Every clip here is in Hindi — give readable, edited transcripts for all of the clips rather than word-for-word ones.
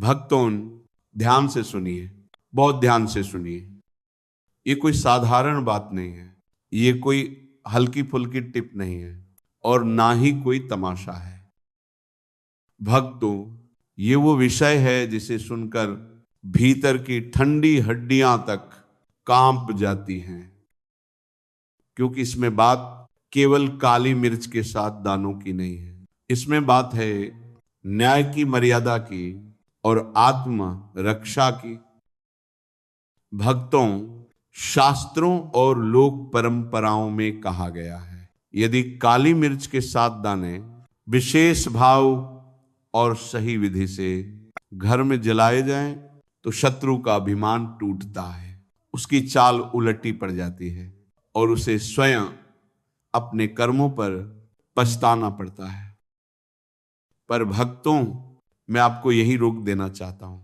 भक्तों, ध्यान से सुनिए, बहुत ध्यान से सुनिए। ये कोई साधारण बात नहीं है, ये कोई हल्की फुल्की टिप नहीं है और ना ही कोई तमाशा है। भक्तों, ये वो विषय है जिसे सुनकर भीतर की ठंडी हड्डियां तक कांप जाती हैं, क्योंकि इसमें बात केवल काली मिर्च के साथ दानों की नहीं है। इसमें बात है न्याय की मर्यादा की और आत्म रक्षा की। भक्तों, शास्त्रों और लोक परंपराओं में कहा गया है, यदि काली मिर्च के 7 दाने विशेष भाव और सही विधि से घर में जलाए जाएं तो शत्रु का अभिमान टूटता है, उसकी चाल उलटी पड़ जाती है और उसे स्वयं अपने कर्मों पर पछताना पड़ता है। पर भक्तों, मैं आपको यही रोक देना चाहता हूं,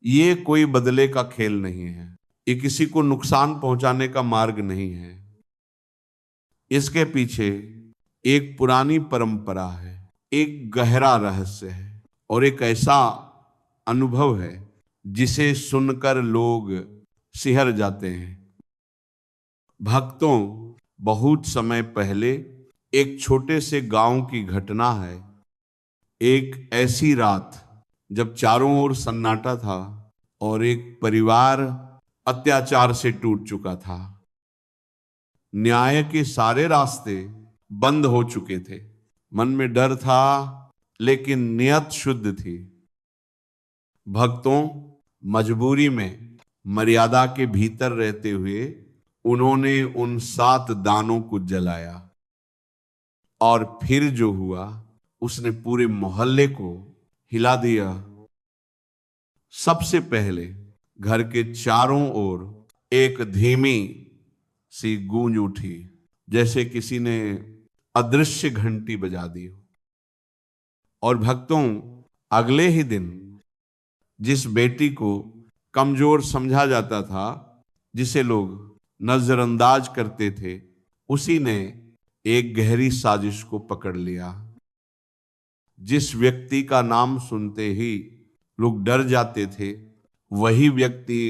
ये कोई बदले का खेल नहीं है, ये किसी को नुकसान पहुंचाने का मार्ग नहीं है। इसके पीछे एक पुरानी परंपरा है, एक गहरा रहस्य है और एक ऐसा अनुभव है जिसे सुनकर लोग सिहर जाते हैं। भक्तों, बहुत समय पहले एक छोटे से गांव की घटना है। एक ऐसी रात जब चारों ओर सन्नाटा था और एक परिवार अत्याचार से टूट चुका था। न्याय के सारे रास्ते बंद हो चुके थे, मन में डर था लेकिन नियत शुद्ध थी। भक्तों, मजबूरी में मर्यादा के भीतर रहते हुए उन्होंने उन 7 दानों को जलाया और फिर जो हुआ उसने पूरे मोहल्ले को हिला दिया। सबसे पहले घर के चारों ओर एक धीमी सी गूंज उठी, जैसे किसी ने अदृश्य घंटी बजा दी हो। और भक्तों, अगले ही दिन जिस बेटी को कमजोर समझा जाता था, जिसे लोग नजरअंदाज करते थे, उसी ने एक गहरी साजिश को पकड़ लिया। जिस व्यक्ति का नाम सुनते ही लोग डर जाते थे, वही व्यक्ति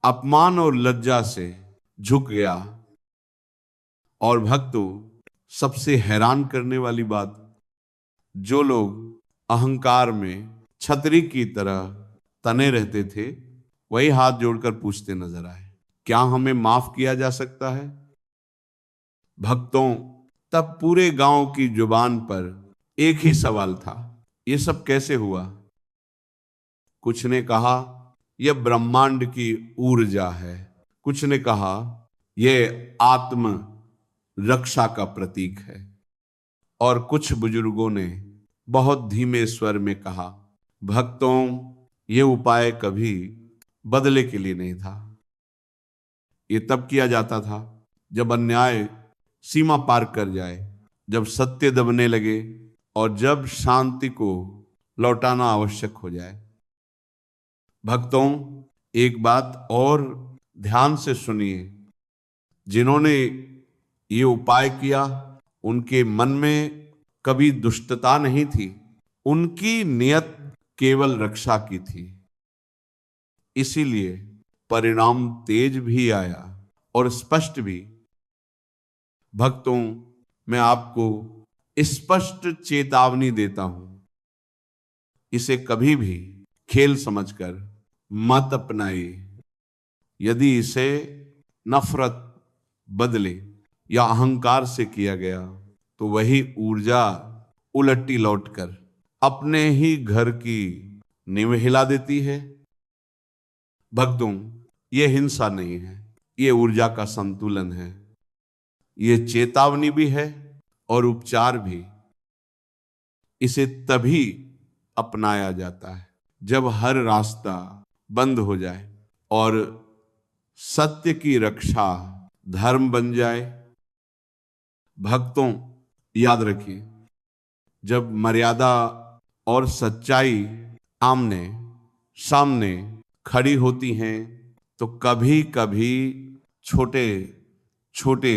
अपमान और लज्जा से झुक गया। और भक्तों, सबसे हैरान करने वाली बात, जो लोग अहंकार में छतरी की तरह तने रहते थे, वही हाथ जोड़कर पूछते नजर आए, क्या हमें माफ किया जा सकता है? भक्तों, तब पूरे गांव की जुबान पर एक ही सवाल था, ये सब कैसे हुआ? कुछ ने कहा यह ब्रह्मांड की ऊर्जा है, कुछ ने कहा यह आत्म रक्षा का प्रतीक है, और कुछ बुजुर्गों ने बहुत धीमे स्वर में कहा, भक्तों, यह उपाय कभी बदले के लिए नहीं था। यह तब किया जाता था जब अन्याय सीमा पार कर जाए, जब सत्य दबने लगे और जब शांति को लौटाना आवश्यक हो जाए। भक्तों, एक बात और ध्यान से सुनिए, जिन्होंने ये उपाय किया उनके मन में कभी दुष्टता नहीं थी, उनकी नियत केवल रक्षा की थी। इसीलिए परिणाम तेज भी आया और स्पष्ट भी। भक्तों, मैं आपको स्पष्ट चेतावनी देता हूं, इसे कभी भी खेल समझकर मत अपनाइए। यदि इसे नफरत, बदले या अहंकार से किया गया तो वही ऊर्जा उलटी लौटकर अपने ही घर की नींव हिला देती है। भक्तों, ये हिंसा नहीं है, ये ऊर्जा का संतुलन है, ये चेतावनी भी है और उपचार भी। इसे तभी अपनाया जाता है जब हर रास्ता बंद हो जाए और सत्य की रक्षा धर्म बन जाए। भक्तों, याद रखिए, जब मर्यादा और सच्चाई आमने सामने खड़ी होती हैं तो कभी कभी छोटे छोटे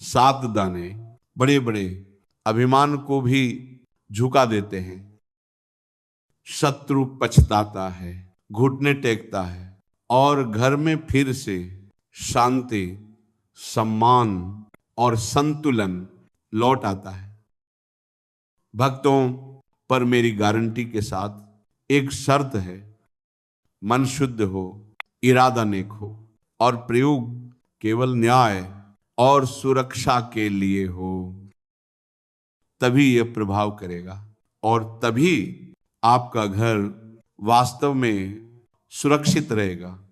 7 दाने बड़े बड़े अभिमान को भी झुका देते हैं। शत्रु पछताता है, घुटने टेकता है और घर में फिर से शांति, सम्मान और संतुलन लौट आता है। भक्तों पर मेरी गारंटी के साथ एक शर्त है, मन शुद्ध हो, इरादा नेक हो और प्रयोग केवल न्याय और सुरक्षा के लिए हो, तभी यह प्रभाव करेगा और तभी आपका घर वास्तव में सुरक्षित रहेगा।